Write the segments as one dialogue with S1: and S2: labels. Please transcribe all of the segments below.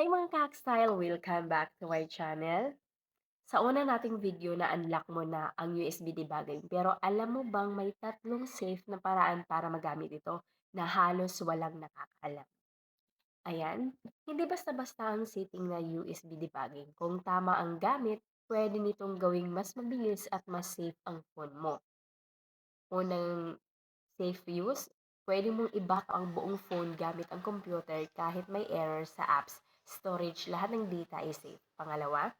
S1: Hi mga ka-style! Welcome back to my channel. Sa una nating video na unlock mo na ang USB debugging pero alam mo bang may tatlong safe na paraan para magamit ito na halos walang nakakaalam? Ayan, hindi basta-basta ang setting na USB debugging. Kung tama ang gamit, pwede nitong gawing mas mabilis at mas safe ang phone mo. Unang safe use, pwede mong i-back ang buong phone gamit ang computer kahit may error sa apps, storage, lahat ng data ay safe. Pangalawa,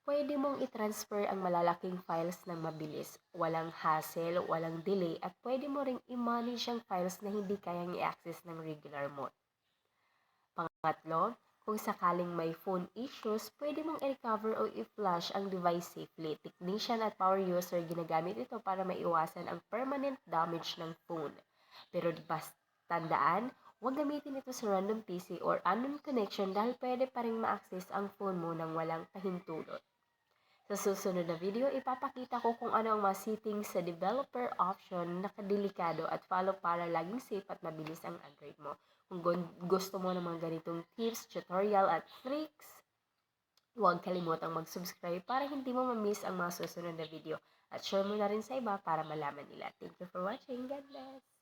S1: pwede mong i-transfer ang malalaking files ng mabilis, walang hassle, walang delay, at pwede mo ring i-manage ang files na hindi kayang i-access ng regular mode. Pangatlo, kung sakaling may phone issues, pwede mong i-recover o i-flash ang device safely. Technician at power user ginagamit ito para maiwasan ang permanent damage ng phone. Pero tandaan, huwag gamitin ito sa random PC or unknown connection dahil pwede pa rin ma-access ang phone mo nang walang pahintulot. Sa susunod na video, ipapakita ko kung ano ang mga settings sa developer option na kadelikado at follow para laging safe at mabilis ang Android mo. Kung gusto mo ng mga ganitong tips, tutorial at tricks, huwag kalimutang mag-subscribe para hindi mo ma-miss ang mga susunod na video. At share mo na rin sa iba para malaman nila. Thank you for watching. God bless!